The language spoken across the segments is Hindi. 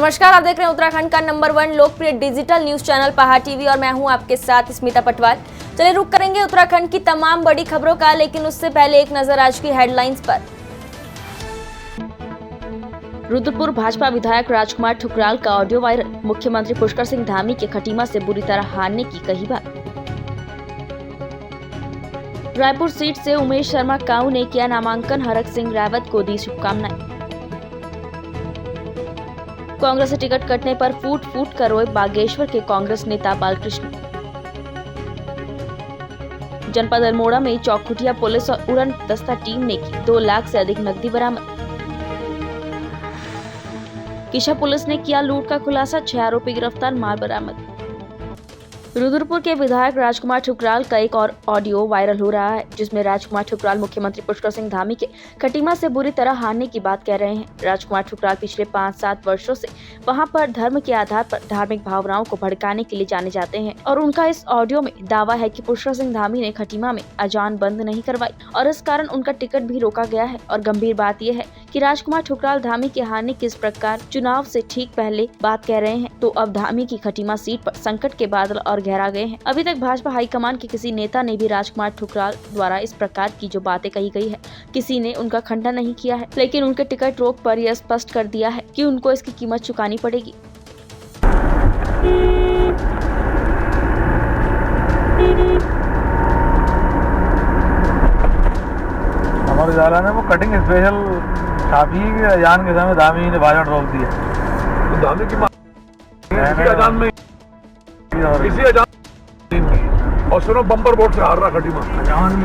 नमस्कार, आप देख रहे हैं उत्तराखंड का नंबर 1 लोकप्रिय डिजिटल न्यूज चैनल पहाड़ टीवी और मैं हूं आपके साथ स्मिता पटवाल। चलिए रुक करेंगे उत्तराखंड की तमाम बड़ी खबरों का, लेकिन उससे पहले एक नजर आज की हेडलाइंस पर। रुद्रपुर भाजपा विधायक राजकुमार ठुकराल का ऑडियो वायरल, मुख्यमंत्री पुष्कर सिंह धामी के खटीमा से बुरी तरह हारने की कही बात। रायपुर सीट से उमेश शर्मा काऊ ने किया नामांकन, हरक सिंह रावत को दी शुभकामनाएं। कांग्रेस से टिकट कटने पर फूट फूट कर रोए बागेश्वर के कांग्रेस नेता बालकृष्ण। जनपद अल्मोड़ा में चौखुटिया पुलिस और उड़न दस्ता टीम ने की 2 लाख से अधिक नकदी बरामद। किशा पुलिस ने किया लूट का खुलासा, 6 आरोपी गिरफ्तार, माल बरामद। रुद्रपुर के विधायक राजकुमार ठुकराल का एक और ऑडियो वायरल हो रहा है, जिसमें राजकुमार ठुकराल मुख्यमंत्री पुष्कर सिंह धामी के खटीमा से बुरी तरह हारने की बात कह रहे हैं। राजकुमार ठुकराल पिछले 5-7 वर्षों से वहां पर धर्म के आधार पर धार्मिक भावनाओं को भड़काने के लिए जाने जाते हैं और उनका इस ऑडियो में दावा है कि पुष्कर सिंह धामी ने खटीमा में अजान बंद नहीं करवाई और इस कारण उनका टिकट भी रोका गया है। और गंभीर बात यह है कि राजकुमार ठुकराल धामी के हारने की इस प्रकार चुनाव से ठीक पहले बात कह रहे हैं, तो अब धामी की खटीमा सीट पर संकट के बादल और गहरा गए हैं। अभी तक भाजपा हाईकमान के किसी नेता ने भी राजकुमार ठुकराल द्वारा इस प्रकार की जो बातें कही गई है, किसी ने उनका खंडन नहीं किया है, लेकिन उनके टिकट रोक पर यह स्पष्ट कर दिया है कि उनको इसकी कीमत चुकानी पड़ेगी। हमारे उजाला ने वो कटिंग स्पेशल छापी है कि अजान के समय धामी ने भाषण रोक दिया। तो धामी की इसी अजान में इसी अजान और सुनो बम्पर वोट से हार रहा खटीमा अजान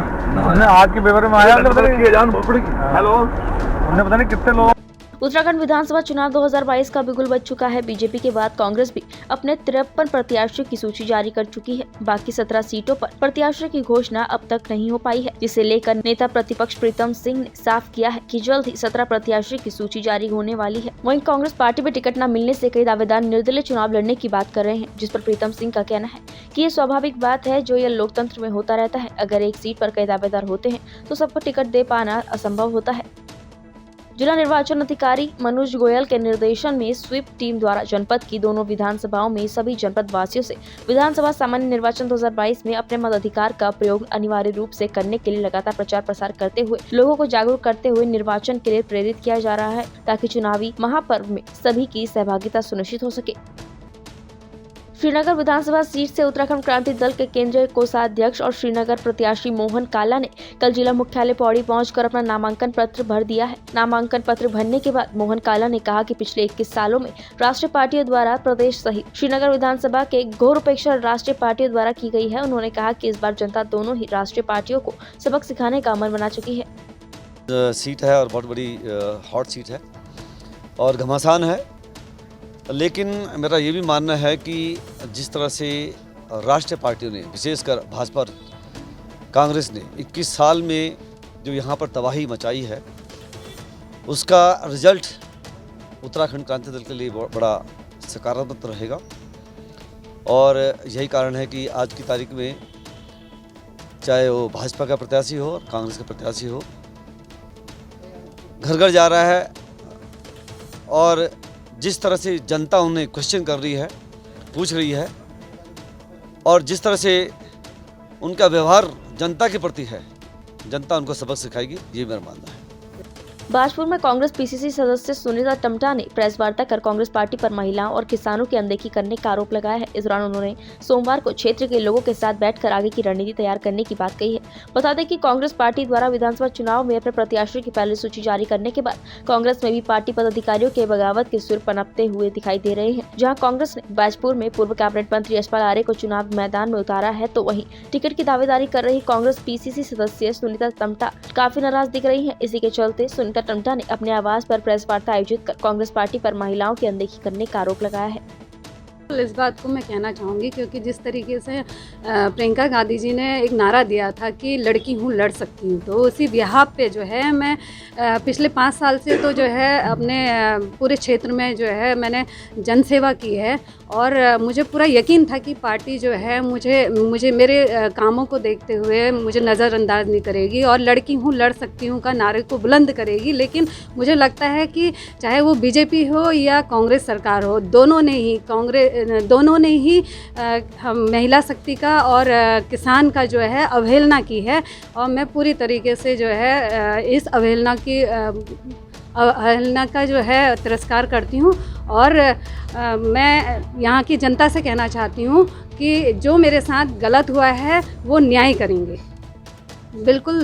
में आज के पेपर में आया अजान बहुत बड़ी। हेलो, उन्हें पता नहीं कितने लोग। उत्तराखंड विधानसभा चुनाव 2022 का बिगुल बज चुका है। बीजेपी के बाद कांग्रेस भी अपने 53 प्रत्याशियों की सूची जारी कर चुकी है। बाकी 17 सीटों पर प्रत्याशियों की घोषणा अब तक नहीं हो पाई है, जिसे लेकर नेता प्रतिपक्ष प्रीतम सिंह ने साफ किया है कि जल्द ही 17 प्रत्याशियों की सूची जारी होने वाली है। वहीं कांग्रेस पार्टी में टिकट न मिलने से कई दावेदार निर्दलीय चुनाव लड़ने की बात कर रहे हैं, जिस पर प्रीतम सिंह का कहना है कि ये स्वाभाविक बात है, जो ये लोकतंत्र में होता रहता है। अगर एक सीट पर कई दावेदार होते हैं तो सबको टिकट दे पाना असंभव होता है। जिला निर्वाचन अधिकारी मनोज गोयल के निर्देशन में स्वीप टीम द्वारा जनपद की दोनों विधानसभाओं में सभी जनपद वासियों से विधानसभा सामान्य निर्वाचन 2022 में अपने मताधिकार का प्रयोग अनिवार्य रूप से करने के लिए लगातार प्रचार प्रसार करते हुए लोगों को जागरूक करते हुए निर्वाचन के लिए प्रेरित किया जा रहा है, ताकि चुनावी महापर्व में सभी की सहभागिता सुनिश्चित हो सके। श्रीनगर विधानसभा सीट से उत्तराखंड क्रांति दल के केंद्रीय कोषाध्यक्ष और श्रीनगर प्रत्याशी मोहन काला ने कल जिला मुख्यालय पौड़ी पहुंचकर अपना नामांकन पत्र भर दिया है। नामांकन पत्र भरने के बाद मोहन काला ने कहा कि पिछले 21 सालों में राष्ट्रीय पार्टियों द्वारा प्रदेश सहित श्रीनगर विधानसभा के घोर उपेक्षा राष्ट्रीय पार्टियों द्वारा की गई है। उन्होंने कहा कि इस बार जनता दोनों ही राष्ट्रीय पार्टियों को सबक सिखाने का मन बना चुकी है। सीट है और बहुत बड़ी हॉट सीट है और घमासान है, लेकिन मेरा ये भी मानना है कि जिस तरह से राष्ट्रीय पार्टियों ने, विशेषकर भाजपा और कांग्रेस ने 21 साल में जो यहाँ पर तबाही मचाई है, उसका रिजल्ट उत्तराखंड क्रांति दल के लिए बड़ा सकारात्मक रहेगा। और यही कारण है कि आज की तारीख में चाहे वो भाजपा का प्रत्याशी हो और कांग्रेस का प्रत्याशी हो, घर घर जा रहा है और जिस तरह से जनता उन्हें क्वेश्चन कर रही है, पूछ रही है और जिस तरह से उनका व्यवहार जनता के प्रति है, जनता उनको सबक सिखाएगी, ये मेरा मानना है। बाजपुर में कांग्रेस पीसीसी सदस्य सुनीता टम्टा ने प्रेस वार्ता कर कांग्रेस पार्टी पर महिलाओं और किसानों की अनदेखी करने का आरोप लगाया है। इस दौरान उन्होंने सोमवार को क्षेत्र के लोगों के साथ बैठकर आगे की रणनीति तैयार करने की बात कही है। बता दें कि कांग्रेस पार्टी द्वारा विधानसभा चुनाव में अपने प्रत्याशियों की पहली सूची जारी करने के बाद कांग्रेस में भी पार्टी पदाधिकारियों के बगावत के सुर पनपते हुए दिखाई दे रहे हैं। जहाँ कांग्रेस ने बाजपुर में पूर्व कैबिनेट मंत्री यशपाल आर्य को चुनाव मैदान में उतारा है, तो वहीं टिकट की दावेदारी कर रही कांग्रेस पीसीसी सदस्य सुनीता टम्टा काफी नाराज दिख रही है। इसी के चलते सुनीता टम्टा ने अपने आवास पर प्रेस वार्ता आयोजित कर कांग्रेस पार्टी पर महिलाओं की अनदेखी करने का आरोप लगाया है। इस बात को मैं कहना चाहूँगी, क्योंकि जिस तरीके से प्रियंका गांधी जी ने एक नारा दिया था कि लड़की हूँ लड़ सकती हूँ, तो उसी बिहाफ पे जो है मैं पिछले 5 साल से तो जो है अपने पूरे क्षेत्र में जो है मैंने जनसेवा की है, और मुझे पूरा यकीन था कि पार्टी जो है मुझे मेरे कामों को देखते हुए मुझे नज़रअंदाज नहीं करेगी और लड़की हूँ लड़ सकती हूँ का नारे को बुलंद करेगी। लेकिन मुझे लगता है कि चाहे वो बीजेपी हो या कांग्रेस सरकार हो, दोनों ने ही महिला शक्ति का और किसान का जो है अवहेलना की है, और मैं पूरी तरीके से जो है इस अवहेलना का जो है तिरस्कार करती हूँ। और मैं यहाँ की जनता से कहना चाहती हूँ कि जो मेरे साथ गलत हुआ है वो न्याय करेंगे। बिल्कुल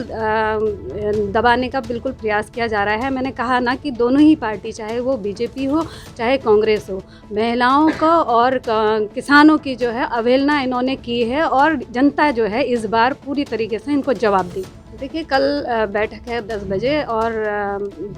दबाने का बिल्कुल प्रयास किया जा रहा है। मैंने कहा ना कि दोनों ही पार्टी, चाहे वो बीजेपी हो चाहे कांग्रेस हो, महिलाओं को और किसानों की जो है अवहेलना इन्होंने की है, और जनता जो है इस बार पूरी तरीके से इनको जवाब दी। देखिए, कल बैठक है 10 बजे, और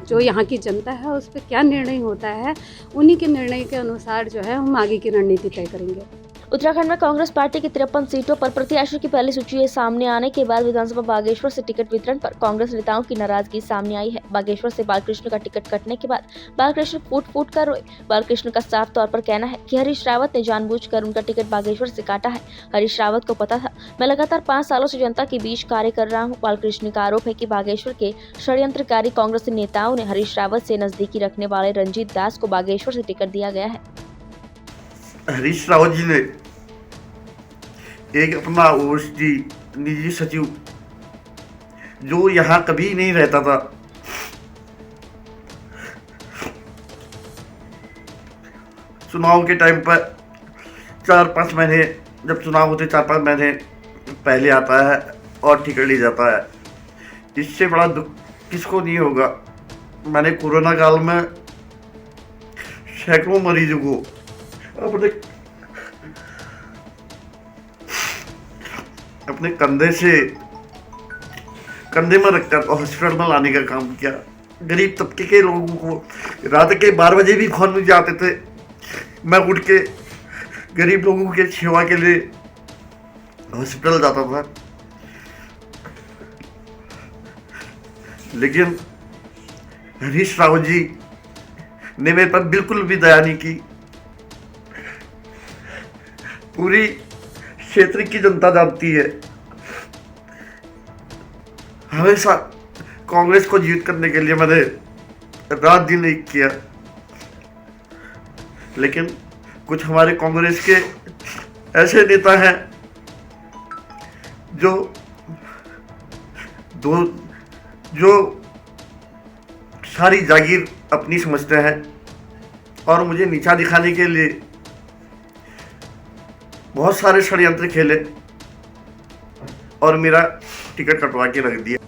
जो यहाँ की जनता है उस पर क्या निर्णय होता है, उन्हीं के निर्णय के अनुसार जो है हम आगे की रणनीति तय करेंगे। उत्तराखंड में कांग्रेस पार्टी की 53 सीटों पर प्रत्याशियों की पहली सूची सामने आने के बाद विधानसभा बागेश्वर से टिकट वितरण पर कांग्रेस नेताओं की नाराजगी सामने आई है। बागेश्वर से बालकृष्ण का टिकट कटने के बाद बालकृष्ण फूट कर रोए। बालकृष्ण का साफ तौर पर कहना है कि हरीश रावत ने जानबूझकर उनका टिकट बागेश्वर से काटा है। हरीश रावत को पता था, मैं लगातार 5 सालों से जनता के बीच कार्य कर रहा हूँ। बालकृष्ण का आरोप है कि बागेश्वर के षड्यंत्रकारी कांग्रेसी नेताओं ने हरीश रावत से नजदीकी रखने वाले रंजीत दास को बागेश्वर से टिकट दिया गया है। हरीश रावत जी ने एक अपना ओएसडी निजी सचिव जो यहाँ कभी नहीं रहता था, चुनाव के टाइम पर 4-5 महीने, जब चुनाव होते 4-5 महीने पहले आता है और टिकट ले जाता है। इससे बड़ा दुख किसको नहीं होगा। मैंने कोरोना काल में सैकड़ों मरीजों को अपने कंधे में रखकर हॉस्पिटल में लाने का काम किया। गरीब तबके के लोगों को रात के 12 बजे भी फोन मिल जाते थे, मैं उठ के गरीब लोगों के सेवा के लिए हॉस्पिटल जाता था। लेकिन हरीश रावत जी ने मेरे पर बिल्कुल भी दया नहीं की। पूरी क्षेत्र की जनता जानती है, हमेशा कांग्रेस को जीत करने के लिए मैंने रात दिन एक किया। लेकिन कुछ हमारे कांग्रेस के ऐसे नेता हैं जो सारी जागीर अपनी समझते हैं और मुझे नीचा दिखाने के लिए बहुत सारे षड्यंत्र खेले और मेरा टिकट कटवा के रख दिया।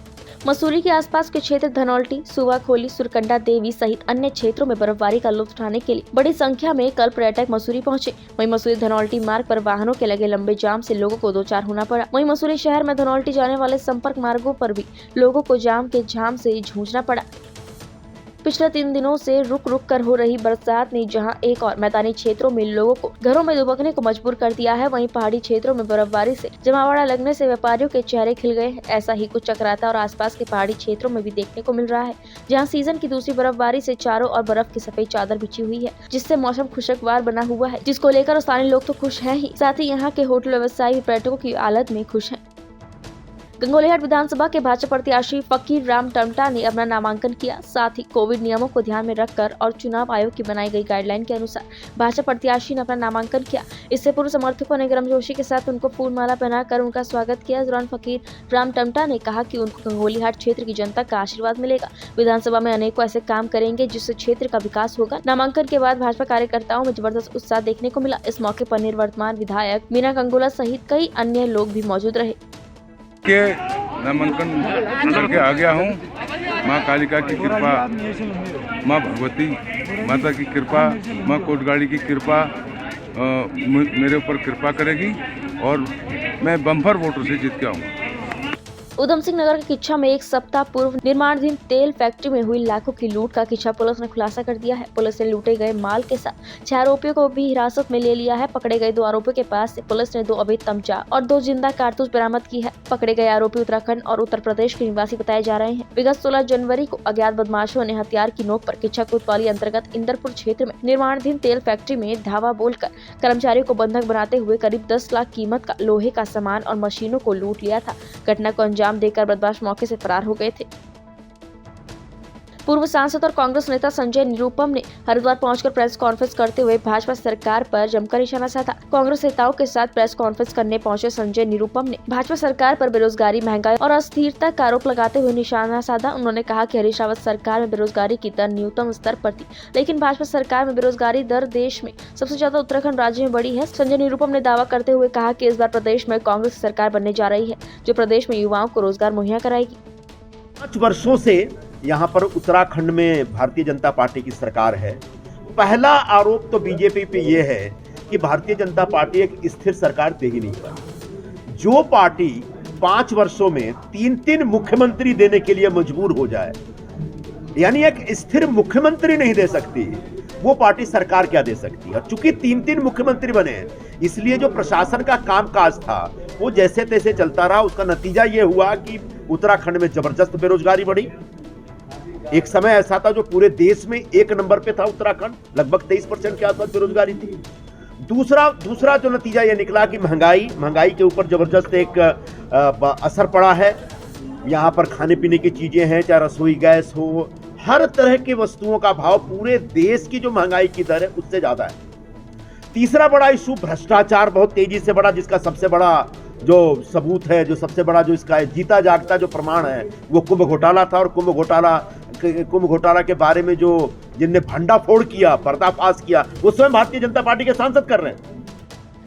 मसूरी के आसपास के क्षेत्र धनौल्टी, सुवाखोली, सुरकंडा देवी सहित अन्य क्षेत्रों में बर्फबारी का लुत्फ उठाने के लिए बड़ी संख्या में कल पर्यटक मसूरी पहुंचे। वहीं मसूरी धनौल्टी मार्ग पर वाहनों के लगे लंबे जाम से लोगों को 2-4 होना पड़ा। वहीं मसूरी शहर में धनौल्टी जाने वाले संपर्क मार्गों पर भी लोगों को जाम के झाम से जूझना पड़ा। पिछले 3 दिनों से रुक कर हो रही बरसात ने जहां एक और मैदानी क्षेत्रों में लोगों को घरों में दुबकने को मजबूर कर दिया है, वहीं पहाड़ी क्षेत्रों में बर्फबारी से जमावड़ा लगने से व्यापारियों के चेहरे खिल गए हैं। ऐसा ही कुछ चक्राता और आसपास के पहाड़ी क्षेत्रों में भी देखने को मिल रहा है, जहां सीजन की दूसरी बर्फबारी से चारों ओर बर्फ की सफेद चादर बिछी हुई है, जिससे मौसम खुशगवार बना हुआ है, जिसको लेकर स्थानीय लोग तो खुश हैं ही, साथ ही यहाँ के होटल व्यवसायी भी पर्यटकों की हालत में खुश हैं। गंगोलीहाट विधानसभा के भाजपा प्रत्याशी फकीर राम टमटा ने अपना नामांकन किया। साथ ही कोविड नियमों को ध्यान में रखकर और चुनाव आयोग की बनाई गई गाइडलाइन के अनुसार भाजपा प्रत्याशी ने अपना नामांकन किया। इससे पूर्व समर्थकों ने गर्मजोशी के साथ उनको फूल माला पहनाकर उनका स्वागत किया। इस दौरान फकीर राम टमटा ने कहा कि उनको गंगोलीहाट क्षेत्र की जनता का आशीर्वाद मिलेगा। विधानसभा में अनेकों ऐसे काम करेंगे जिससे क्षेत्र का विकास होगा। नामांकन के बाद भाजपा कार्यकर्ताओं में जबरदस्त उत्साह देखने को मिला। इस मौके पर निवर्तमान विधायक मीना गंगोला सहित कई अन्य लोग भी मौजूद रहे। के नामांकन करके आ गया हूँ। माँ कालिका की कृपा, माँ भगवती माता की कृपा, माँ कोटगाड़ी की कृपा मेरे ऊपर कृपा करेगी और मैं बम्पर वोटों से जीत के आऊँगा। उधम सिंह नगर के किच्छा में एक सप्ताह पूर्व निर्माणाधीन तेल फैक्ट्री में हुई लाखों की लूट का किच्छा पुलिस ने खुलासा कर दिया है। पुलिस ने लूटे गए माल के साथ 6 आरोपियों को भी हिरासत में ले लिया है। पकड़े गए 2 आरोपियों के पास से पुलिस ने 2 अवैध तमचा और 2 जिंदा कारतूस बरामद की है। पकड़े गए आरोपी उत्तराखंड और उत्तर प्रदेश के निवासी बताए जा रहे हैं। विगत 16 जनवरी को अज्ञात बदमाशों ने हथियार की नोक पर किच्छा कोतवाली अंतर्गत इंदरपुर क्षेत्र में निर्माणाधीन तेल फैक्ट्री में धावा बोलकर कर्मचारियों को बंधक बनाते हुए करीब 10 लाख कीमत का लोहे का सामान और मशीनों को लूट लिया था। घटना को अंजाम देकर बदमाश मौके से फरार हो गए थे। पूर्व सांसद और कांग्रेस नेता संजय निरुपम ने हरिद्वार पहुंचकर प्रेस कॉन्फ्रेंस करते हुए भाजपा सरकार पर जमकर निशाना साधा। कांग्रेस नेताओं के साथ प्रेस कॉन्फ्रेंस करने पहुंचे संजय निरुपम ने भाजपा सरकार पर बेरोजगारी, महंगाई और अस्थिरता का आरोप लगाते हुए निशाना साधा। उन्होंने कहा कि हरीश रावत सरकार में बेरोजगारी की दर न्यूनतम स्तर पर थी, लेकिन भाजपा सरकार में बेरोजगारी दर देश में सबसे ज्यादा उत्तराखंड राज्य में बढ़ी है। संजय निरुपम ने दावा करते हुए कहा कि इस बार प्रदेश में कांग्रेस सरकार बनने जा रही है, जो प्रदेश में युवाओं को रोजगार मुहैया कराएगी। 5 वर्षों से यहाँ पर उत्तराखंड में भारतीय जनता पार्टी की सरकार है। पहला आरोप तो बीजेपी पे ये है कि भारतीय जनता पार्टी एक स्थिर सरकार दे ही नहीं पाई। जो पार्टी 5 वर्षों में 3-3 मुख्यमंत्री देने के लिए मजबूर हो जाए, यानी एक स्थिर मुख्यमंत्री नहीं दे सकती, वो पार्टी सरकार क्या दे सकती है। चूंकि 3-3 मुख्यमंत्री बने, इसलिए जो प्रशासन का कामकाज था वो जैसे तैसे चलता रहा। उसका नतीजा ये हुआ कि उत्तराखंड में जबरदस्त बेरोजगारी बढ़ी। एक समय ऐसा था जो पूरे देश में 1 नंबर पे था उत्तराखंड, लगभग 23% के आसपास बेरोजगारी थी। दूसरा जो नतीजा ये निकला कि महंगाई के ऊपर जबरदस्त एक असर पड़ा है। यहाँ पर खाने पीने की चीजें हैं, चाहे रसोई गैस हो, हर तरह की वस्तुओं का भाव पूरे देश की जो महंगाई की दर है उससे ज्यादा है। तीसरा बड़ा इशू भ्रष्टाचार बहुत तेजी से बढ़ा, जिसका सबसे बड़ा जो सबूत है, जो सबसे बड़ा जो इसका जीता जागता जो प्रमाण है वो कुंभ घोटाला था। और कुंभ घोटाला के बारे में जो जिनने भंडाफोड़ किया, पर्दाफाश किया, वो स्वयं भारतीय जनता पार्टी के सांसद कर रहे हैं।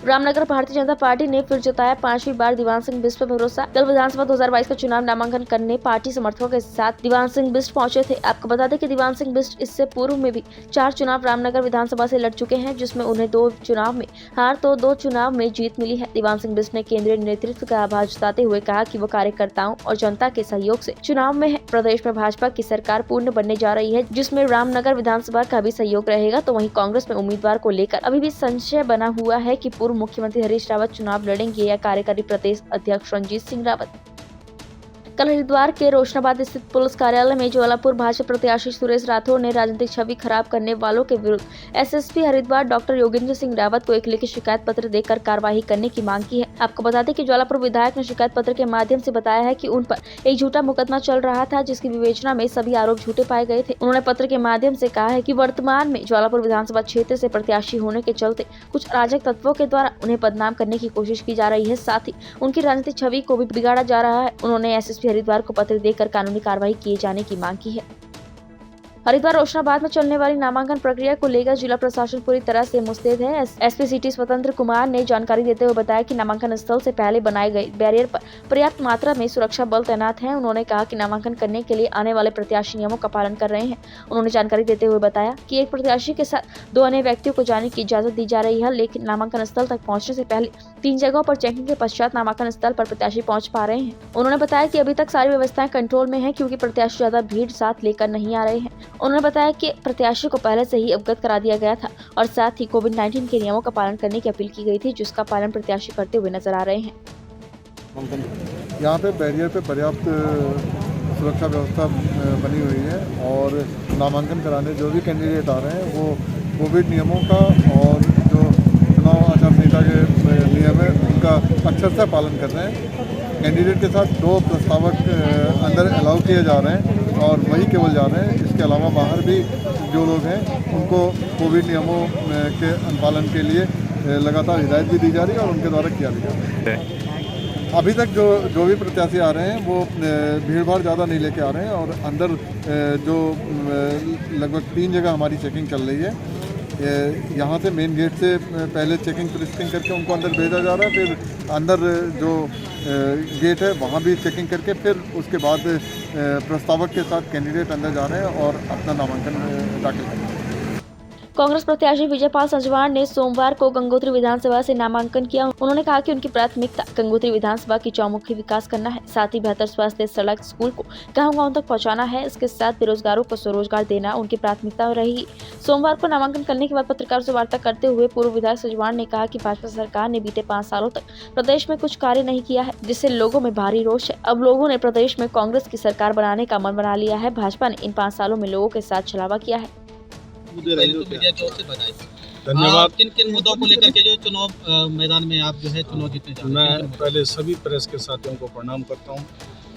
रामनगर भारतीय जनता पार्टी ने फिर जताया 5वीं बार दीवान सिंह बिष्ट पर भरोसा। कल विधानसभा 2022 का चुनाव नामांकन करने पार्टी समर्थकों के साथ दीवान सिंह बिष्ट पहुंचे थे। आपको बता दें कि दीवान सिंह बिष्ट इससे पूर्व में भी 4 चुनाव रामनगर विधानसभा से लड़ चुके हैं, जिसमें उन्हें 2 चुनाव में हार तो 2 चुनाव में जीत मिली है। दीवान सिंह बिष्ट ने केंद्रीय नेतृत्व का आभार जताते हुए कहा कि वो कार्यकर्ताओं और जनता के सहयोग से चुनाव में है। प्रदेश में भाजपा की सरकार पूर्ण बनने जा रही है, जिसमें रामनगर विधानसभा का भी सहयोग रहेगा। तो वहीं कांग्रेस में उम्मीदवार को लेकर अभी भी संशय बना हुआ है कि पूर्व मुख्यमंत्री हरीश रावत चुनाव लड़ेंगे या कार्यकारी प्रदेश अध्यक्ष रणजीत सिंह रावत। कल हरिद्वार के रोशनाबाद स्थित पुलिस कार्यालय में ज्वालापुर भाजपा प्रत्याशी सुरेश राठौर ने राजनीतिक छवि खराब करने वालों के विरुद्ध एसएसपी हरिद्वार डॉक्टर योगेंद्र सिंह रावत को एक लिखित शिकायत पत्र देकर कार्रवाई करने की मांग की है। आपको बता दें कि ज्वालापुर विधायक ने शिकायत पत्र के माध्यम से बताया है कि उन पर एक झूठा मुकदमा चल रहा था, जिसकी विवेचना में सभी आरोप झूठे पाए गए थे। उन्होंने पत्र के माध्यम से कहा है कि वर्तमान में ज्वालापुर विधानसभा क्षेत्र से प्रत्याशी होने के चलते कुछ अराजक तत्वों के द्वारा उन्हें बदनाम करने की कोशिश की जा रही है, साथ ही उनकी राजनीतिक छवि को भी बिगाड़ा जा रहा है। उन्होंने एसएसपी हरिद्वार को पत्र देकर कानूनी कार्रवाई किए जाने की मांग की है। हरिद्वार रोशनाबाद में चलने वाली नामांकन प्रक्रिया को लेकर जिला प्रशासन पूरी तरह से मुस्तैद है। एसपी सिटी स्वतंत्र कुमार ने जानकारी देते हुए बताया कि नामांकन स्थल से पहले बनाए गए बैरियर पर पर्याप्त मात्रा में सुरक्षा बल तैनात हैं। उन्होंने कहा कि नामांकन करने के लिए आने वाले प्रत्याशी नियमों का पालन कर रहे हैं। उन्होंने जानकारी देते हुए बताया कि एक प्रत्याशी के साथ 2 अन्य व्यक्तियों को जाने की इजाजत दी जा रही है, लेकिन नामांकन स्थल तक पहुँचने से पहले 3 जगहों पर चेकिंग के पश्चात नामांकन स्थल पर प्रत्याशी पहुँच पा रहे हैं। उन्होंने बताया कि अभी तक सारी व्यवस्थाएं कंट्रोल में है, क्योंकि प्रत्याशी ज्यादा भीड़ साथ लेकर नहीं आ रहे हैं। उन्होंने बताया कि प्रत्याशी को पहले से ही अवगत करा दिया गया था और साथ ही कोविड-19 के नियमों का पालन करने की अपील की गई थी, जिसका पालन प्रत्याशी करते हुए नजर आ रहे हैं। यहाँ पे बैरियर पे पर्याप्त सुरक्षा व्यवस्था बनी हुई है और नामांकन कराने जो भी कैंडिडेट आ रहे हैं वो कोविड नियमों का और जो चुनाव आचार संहिता के नियम है उनका अक्षरशः पालन कर रहे हैं। कैंडिडेट के साथ 2 प्रस्तावक अंदर अलाउ किए जा रहे हैं और वही केवल जा रहे हैं। इसके अलावा बाहर भी जो लोग हैं उनको कोविड नियमों के अनुपालन के लिए लगातार हिदायत भी दी जा रही है और उनके द्वारा किया भी जा रहा है। अभी तक जो भी प्रत्याशी आ रहे हैं वो भीड़ भाड़ ज़्यादा नहीं लेके आ रहे हैं और अंदर जो लगभग 3 जगह हमारी चेकिंग चल रही है। यहाँ से मेन गेट से पहले चेकिंग प्रिस्किंग करके उनको अंदर भेजा जा रहा है, फिर अंदर जो गेट है वहाँ भी चेकिंग करके फिर उसके बाद प्रस्तावक के साथ कैंडिडेट अंदर जा रहे हैं और अपना नामांकन दाखिल करेंगे। कांग्रेस प्रत्याशी विजयपाल संजवान ने सोमवार को गंगोत्री विधानसभा से नामांकन किया। उन्होंने कहा कि उनकी प्राथमिकता गंगोत्री विधानसभा की चौमुखी विकास करना है, साथ ही बेहतर स्वास्थ्य, सड़क, स्कूल को गाँव-गाँव तक पहुँचाना है। इसके साथ बेरोजगारों को स्वरोजगार देना उनकी प्राथमिकता रहेगी। सोमवार को नामांकन करने के बाद पत्रकारों से वार्ता करते हुए पूर्व विधायक संजवान ने कहा कि भाजपा सरकार ने बीते 5 सालों तक प्रदेश में कुछ कार्य नहीं किया है, जिससे लोगों में भारी रोष है। अब लोगों ने प्रदेश में कांग्रेस की सरकार बनाने का मन बना लिया है। भाजपा ने इन 5 सालों में लोगों के साथ छलावा किया है। धन्यवाद। किन किन मुद्दों को लेकर के जो चुनाव मैदान में आप जो है चुनाव जीतने जा रहे हैं? मैं पहले सभी प्रेस के साथियों को प्रणाम करता हूं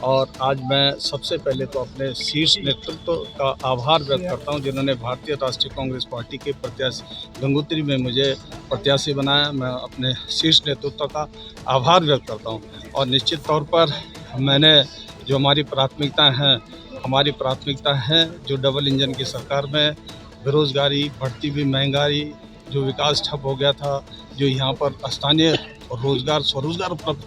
और आज मैं सबसे पहले तो अपने शीर्ष नेतृत्व का आभार व्यक्त करता हूं, जिन्होंने भारतीय राष्ट्रीय कांग्रेस पार्टी के प्रत्याशी गंगोत्री में मुझे प्रत्याशी बनाया। मैं अपने शीर्ष नेतृत्व का आभार व्यक्त करता हूं और निश्चित तौर पर मैंने जो हमारी प्राथमिकता है जो डबल इंजन की सरकार में बेरोजगारी, बढ़ती हुई महंगाई, जो विकास ठप हो गया था, जो यहाँ पर स्थानीय रोजगार, स्वरोजगार उपलब्ध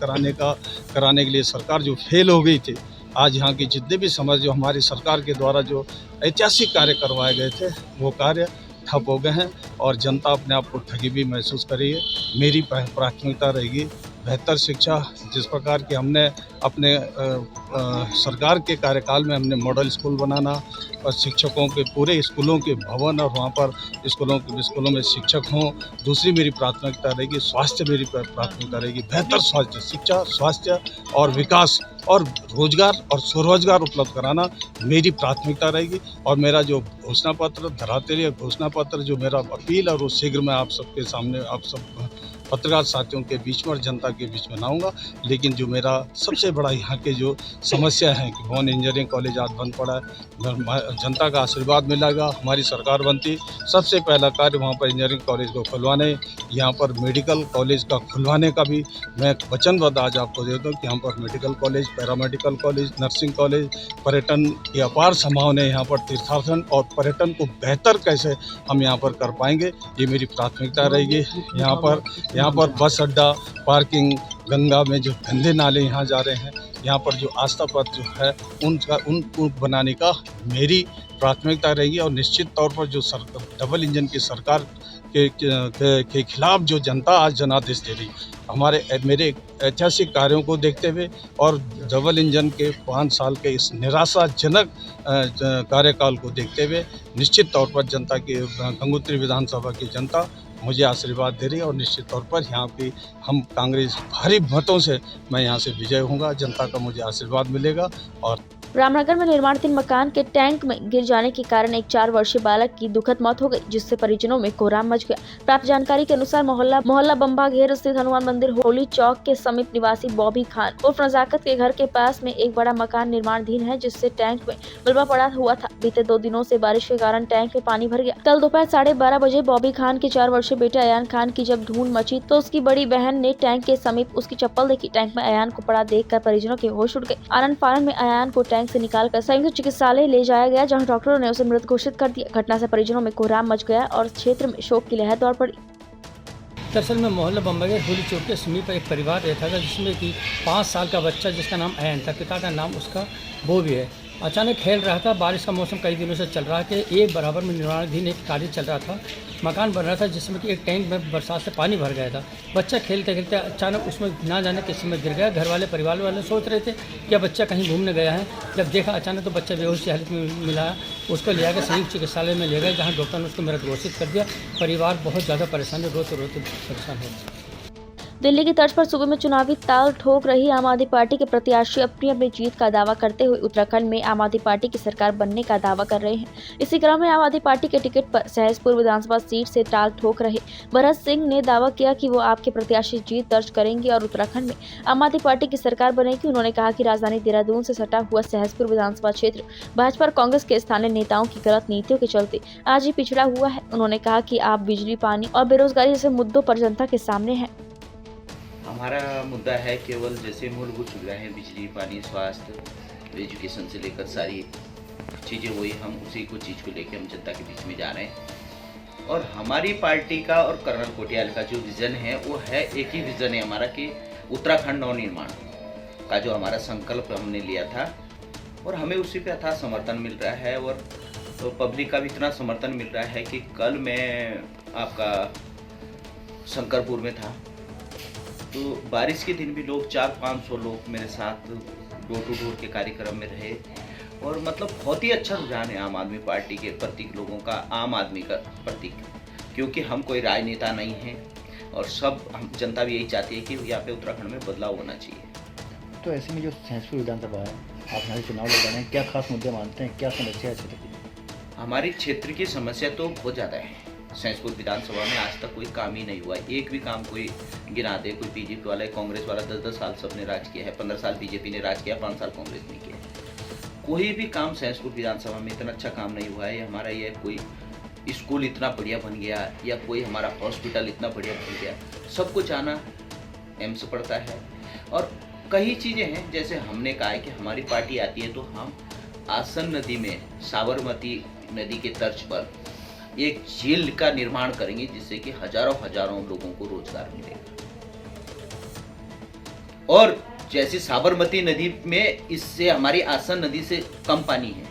कराने के लिए सरकार जो फेल हो गई थी, आज यहाँ की जितने भी समाज जो हमारी सरकार के द्वारा जो ऐतिहासिक कार्य करवाए गए थे वो कार्य ठप हो गए हैं और जनता अपने आप को ठगी भी महसूस कर रही है। मेरी प्राथमिकता रहेगी बेहतर शिक्षा, जिस प्रकार की हमने अपने सरकार के कार्यकाल में हमने मॉडल स्कूल बनाना और शिक्षकों के पूरे स्कूलों के भवन और वहाँ पर स्कूलों में शिक्षक हों। दूसरी मेरी प्राथमिकता रहेगी स्वास्थ्य, मेरी प्राथमिकता रहेगी बेहतर स्वास्थ्य, शिक्षा, स्वास्थ्य और विकास और रोजगार और स्वरोजगार उपलब्ध कराना मेरी प्राथमिकता रहेगी। और मेरा जो घोषणा पत्र धरातलीय घोषणा पत्र जो मेरा अपील और वो शीघ्र मैं आप सबके सामने आप सब पत्रकार साथियों के बीच में और जनता के बीच में लाऊंगा। लेकिन जो मेरा सबसे बड़ा यहाँ के जो समस्या है कि भवन इंजीनियरिंग कॉलेज आज बंद पड़ा है, जनता का आशीर्वाद मिलेगा, हमारी सरकार बनती, सबसे पहला कार्य वहाँ पर इंजीनियरिंग कॉलेज को खुलवाने, यहाँ पर मेडिकल कॉलेज का खुलवाने का भी मैं वचनबद्ध आज आपको दे दूँ कि यहाँ पर medical college, paramedical college, nursing college, पर्यटन की अपार संभावना है यहाँ पर, तीर्थाटन और पर्यटन को बेहतर कैसे हम यहाँ पर कर पाएंगे, ये मेरी प्राथमिकता रहेगी। यहाँ पर बस अड्डा, पार्किंग, गंगा में जो गंदे नाले यहाँ जा रहे हैं, यहाँ पर जो आस्था पथ जो है उनको बनाने का मेरी प्राथमिकता रहेगी। और निश्चित तौर पर जो डबल इंजन की सरकार के खिलाफ जो जनता आज जनादेश दे रही, मेरे ऐतिहासिक कार्यों को देखते हुए और डबल इंजन के 5 साल के इस निराशाजनक कार्यकाल को देखते हुए निश्चित तौर पर जनता की गंगोत्री विधानसभा की जनता मुझे आशीर्वाद दे रही है और निश्चित तौर पर यहाँ की हम कांग्रेस भारी मतों से मैं यहाँ से विजय होऊंगा, जनता का मुझे आशीर्वाद मिलेगा। और रामनगर में निर्माणाधीन मकान के टैंक में गिर जाने के कारण एक 4 वर्षीय बालक की दुखद मौत हो गई, जिससे परिजनों में कोहराम मच गया। प्राप्त जानकारी के अनुसार मोहल्ला बम्बा घेर स्थित हनुमान मंदिर होली चौक के समीप निवासी बॉबी खान उर्फ नजाकत के घर के पास में एक बड़ा मकान निर्माणाधीन है, जिससे टैंक में मलबा पड़ा हुआ था। बीते 2 दिनों से बारिश के कारण टैंक में पानी भर गया। कल दोपहर 12:30 बजे बॉबी खान के 4 वर्षीय बेटे अयान खान की जब ढूंढ मची तो उसकी बड़ी बहन ने टैंक के समीप उसकी चप्पल देखी। टैंक में अयान को पड़ा देखकर परिजनों के होश उड़ गए। आनंद फानन में अयान को टैंक से निकालकर संयुक्त चिकित्सालय ले जाया गया, जहां डॉक्टरों ने उसे मृत घोषित कर दिया। घटना से परिजनों में कोहराम मच गया और क्षेत्र में शोक की लहर दौड़ पड़ी। दरअसल में मोहल्ला बम्बई होली चौक के समीप एक परिवार रहता था, जिसमें कि 5 साल का बच्चा जिसका नाम अयान था, पिता का नाम उसका बॉबी है, अचानक खेल रहा था। बारिश का मौसम कई दिनों से चल रहा है कि एक बराबर में निर्माणाधीन एक कार्य चल रहा था, मकान बन रहा था, जिसमें कि एक टैंक में बरसात से पानी भर गया था। बच्चा खेलते खेलते अचानक उसमें ना जाने किस समय गिर गया। घर वाले परिवार वाले सोच रहे थे कि बच्चा कहीं घूमने गया है, जब देखा अचानक तो बच्चा बेहोश की हालत में मिला। उसको ले आकर संयुक्त चिकित्सालय में ले गए, जहाँ डॉक्टर ने उसको मृत घोषित कर दिया। परिवार बहुत ज़्यादा परेशान है, रोते रोते परेशान है। दिल्ली की तर्ज पर सूबे में चुनावी ताल ठोक रही आम आदमी पार्टी के प्रत्याशी अपनी अपनी जीत का दावा करते हुए उत्तराखंड में आम आदमी पार्टी की सरकार बनने का दावा कर रहे हैं। इसी क्रम में आम आदमी पार्टी के टिकट पर सहसपुर विधानसभा सीट से ताल ठोक रहे भरत सिंह ने दावा किया कि वो आपके प्रत्याशी जीत दर्ज करेंगे और उत्तराखंड में आम आदमी पार्टी की सरकार बनेगी। उन्होंने कहा कि राजधानी देहरादून से सटा हुआ सहसपुर विधानसभा क्षेत्र भाजपा और कांग्रेस के स्थानीय नेताओं की गलत नीतियों के चलते आज ही पिछड़ा हुआ है। उन्होंने कहा कि आप बिजली, पानी और बेरोजगारी जैसे मुद्दों पर जनता के सामने है। हमारा मुद्दा है केवल जैसे मूलभूत सुविधाएं, बिजली, पानी, स्वास्थ्य, एजुकेशन से लेकर सारी चीज़ें वही हम उसी को चीज़ को लेकर हम जनता के बीच में जा रहे हैं। और हमारी पार्टी का और कर्नल कोटियाल का जो विज़न है वो है, एक ही विज़न है हमारा कि उत्तराखंड नवनिर्माण का जो हमारा संकल्प हमने लिया था और हमें उसी पे अथाह समर्थन मिल रहा है। और तो पब्लिक का भी इतना समर्थन मिल रहा है कि कल मैं आपका शंकरपुर में था, तो बारिश के दिन भी लोग 400-500 लोग मेरे साथ डोर टू डोर के कार्यक्रम में रहे और मतलब बहुत ही अच्छा रुझान है आम आदमी पार्टी के प्रति लोगों का, आम आदमी का प्रति, क्योंकि हम कोई राजनेता नहीं हैं और सब हम जनता भी यही चाहती है कि यहाँ पे उत्तराखंड में बदलाव होना चाहिए। तो ऐसे में जो सहसपुर विधानसभा है, आप यहाँ चुनाव लड़ रहे हैं, क्या खास मुद्दे मानते हैं, क्या समस्या है क्षेत्र की? हमारी क्षेत्र की समस्या तो बहुत ज़्यादा है। सहसपुर विधानसभा में आज तक कोई काम ही नहीं हुआ, एक भी काम कोई गिना दे, कोई बीजेपी वाला, कांग्रेस वाला 10-10 साल सबने राज किया है, 15 साल बीजेपी ने राज किया, 5 साल कांग्रेस ने किया। कोई भी काम सहसपुर विधानसभा में इतना अच्छा काम नहीं हुआ है। हमारा ये कोई स्कूल इतना बढ़िया बन गया या कोई हमारा हॉस्पिटल इतना बढ़िया बन गया, सब कुछ आना एम्स पड़ता है। और कई चीज़ें हैं, जैसे हमने कहा है कि हमारी पार्टी आती है तो हम आसन नदी में, साबरमती नदी के तर्ज पर एक झील का निर्माण करेंगे जिससे कि हजारों लोगों को रोजगार मिलेगा। और जैसे साबरमती नदी में, इससे हमारी आसन नदी से कम पानी है,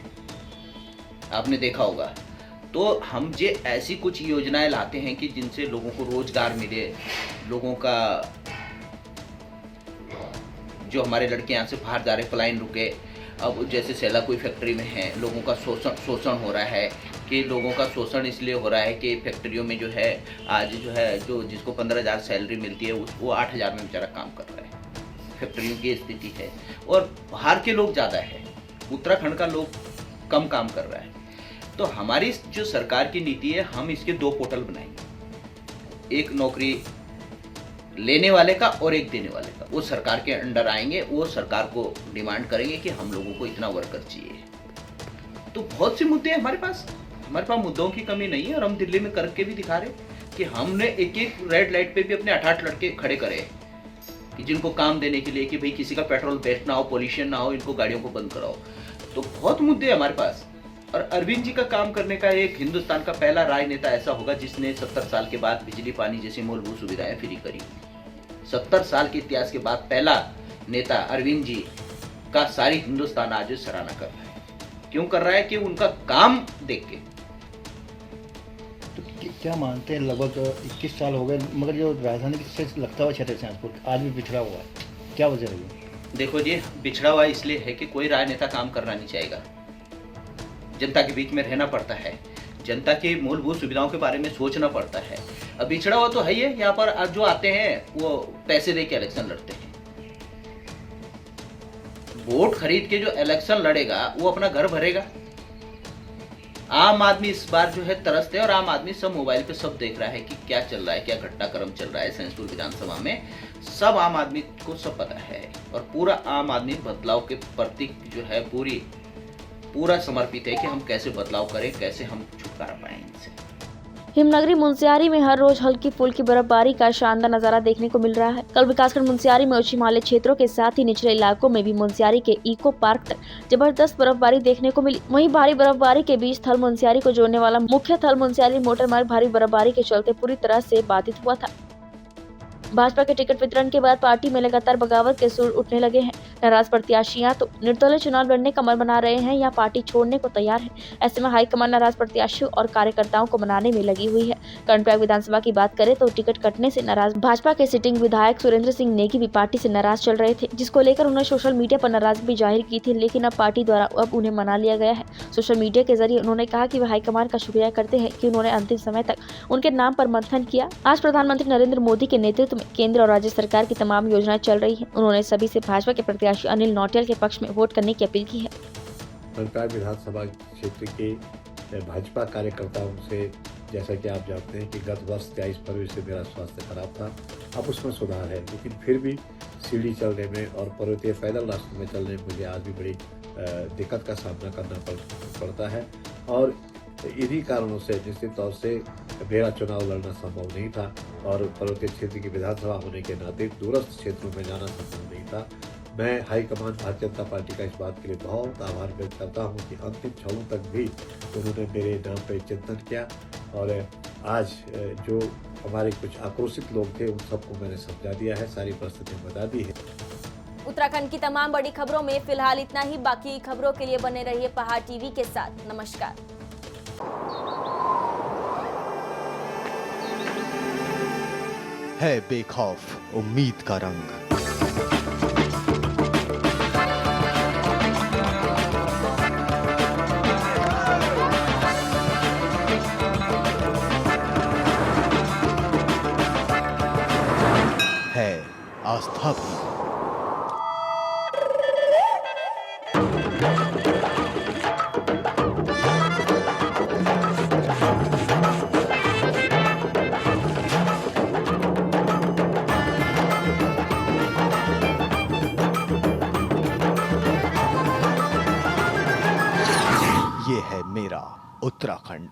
आपने देखा होगा। तो हम जे ऐसी कुछ योजनाएं लाते हैं कि जिनसे लोगों को रोजगार मिले, लोगों का जो हमारे लड़के यहाँ से बाहर जा रहे, पलायन रुके। अब जैसे सेला कोई फैक्ट्री में है, लोगों का शोषण हो रहा है कि लोगों का शोषण इसलिए हो रहा है कि फैक्ट्रियों में जो है आज जो जिसको 15,000 सैलरी मिलती है वो 8,000 में बेचारा काम कर रहा है। फैक्ट्रियों की स्थिति है और बाहर के लोग ज़्यादा है, उत्तराखंड का लोग कम काम कर रहा है। तो हमारी जो सरकार की नीति है, हम इसके 2 पोर्टल बनाएंगे, एक नौकरी लेने वाले का और एक देने वाले का। वो सरकार के अंडर आएंगे, वो सरकार को डिमांड करेंगे कि हम लोगों को इतना वर्कर चाहिए। तो बहुत से मुद्दे हैं हमारे पास मुद्दों की कमी नहीं है। और हम दिल्ली में करके भी दिखा रहे कि हमने एक रेड लाइट पे भी अपने 8-8 लड़के खड़े करे कि जिनको काम देने के लिए कि भाई किसी का पेट्रोल वेस्ट ना हो, पॉल्यूशन ना हो, इनको गाड़ियों को बंद कराओ। तो बहुत मुद्दे हैं हमारे पास। और अरविंद जी का काम करने का एक हिंदुस्तान का पहला राजनेता ऐसा होगा जिसने 70 साल के बाद बिजली पानी जैसी मूलभूत सुविधाएं फ्री करी। 70 साल के इतिहास के बाद पहला नेता अरविंद जी का सारी हिंदुस्तान आज सराहना कर रहा है। क्यों कर रहा है? कि उनका काम देख के। तो क्या मानते हैं, लगभग 21 साल हो गए, मगर जो राजधानी से लगता हुआ क्षेत्र सहसपुर आज भी पिछड़ा हुआ है, क्या वजह रही? देखो जी, बिछड़ा हुआ इसलिए है कि कोई राजनेता काम करना नहीं चाहेगा। जनता के बीच में रहना पड़ता है, जनता की मूलभूत सुविधाओं के बारे में सोचना पड़ता है। अब बिछड़ा हुआ तो है ही है। यहाँ पर आज जो आते हैं वो पैसे दे के इलेक्शन लड़ते हैं। वोट खरीद के जो इलेक्शन लड़ेगा वो अपना घर भरेगा। आम आदमी इस बार जो है तरसते हैं और आम आदमी सब मोबाइल पे सब देख रहा है कि क्या चल रहा है, क्या घटनाक्रम चल रहा है सहसपुर विधानसभा में। सब आम आदमी को सब पता है और पूरा आम आदमी बदलाव के प्रति जो है पूरा समर्पित है कि हम कैसे बदलाव करें, कैसे हम छुटकारा पाएं इनसे। हिमनगरी मुंसियारी में हर रोज हल्की फुल्की बर्फबारी का शानदार नजारा देखने को मिल रहा है। कल विकासखंड मुंसियारी में उच्च हिमालय क्षेत्रों के साथ ही निचले इलाकों में भी मुंसियारी के इको पार्क तक जबरदस्त बर्फबारी देखने को मिली। वहीं भारी बर्फबारी के बीच थल मुंसियारी को जोड़ने वाला मुख्य थल मुंसियारी मोटर मार्ग भारी बर्फबारी के चलते पूरी तरह से बाधित हुआ था। भाजपा के टिकट वितरण के बाद पार्टी में लगातार बगावत के सुर उठने लगे हैं। नाराज प्रत्याशियां तो निर्दलीय चुनाव लड़ने का मन बना रहे हैं या पार्टी छोड़ने को तैयार है। ऐसे में हाईकमान नाराज प्रत्याशियों और कार्यकर्ताओं को मनाने में लगी हुई है। कर्णप्रयाग विधानसभा की बात करें तो टिकट कटने से नाराज भाजपा के सिटिंग विधायक सुरेंद्र सिंह नेगी भी पार्टी से नाराज चल रहे थे, जिसको लेकर उन्होंने सोशल मीडिया पर नाराजगी भी जाहिर की थी। लेकिन अब पार्टी द्वारा अब उन्हें मना लिया गया है। सोशल मीडिया के जरिए उन्होंने कहा कि वह हाईकमान का शुक्रिया करते हैं कि उन्होंने अंतिम समय तक उनके नाम पर मंथन किया। आज प्रधानमंत्री नरेंद्र मोदी के नेतृत्व में केंद्र और राज्य सरकार की तमाम योजनाएं चल रही हैं। उन्होंने सभी से भाजपा के प्रत्याशी अनिल नौटियाल के पक्ष में वोट करने की अपील की है। कर्णप्रयाग विधानसभा क्षेत्र के भाजपा कार्यकर्ताओं से, जैसा कि आप जानते हैं कि गत वर्ष 23 फरवरी से मेरा स्वास्थ्य खराब था, अब उसमें सुधार है, लेकिन फिर भी सीढ़ी चलने में और पर्वतीय पैदल रास्तों में चलने में मुझे आज भी बड़ी दिक्कत का सामना करना पड़ता है। और इन्हीं कारणों से निश्चित तौर से मेरा चुनाव लड़ना संभव नहीं था और पर्वतीय क्षेत्र की विधानसभा होने के नाते दूरस्थ क्षेत्रों में जाना संभव नहीं था। मैं हाईकमान भारतीय जनता पार्टी का इस बात के लिए बहुत आभार व्यक्त करता हूं कि अंतिम क्षणों तक भी उन्होंने मेरे नाम पर चिंतन किया और आज जो हमारे कुछ आक्रोशित लोग थे उन सबको मैंने समझा दिया है, सारी परिस्थितियां बता दी है। उत्तराखंड की तमाम बड़ी खबरों में फिलहाल इतना ही। बाकी खबरों के लिए बने रहिए पहाड़ टीवी के साथ। नमस्कार। है बेखौफ उम्मीद का रंग। है आस्था भी। ये है मेरा उत्तराखंड।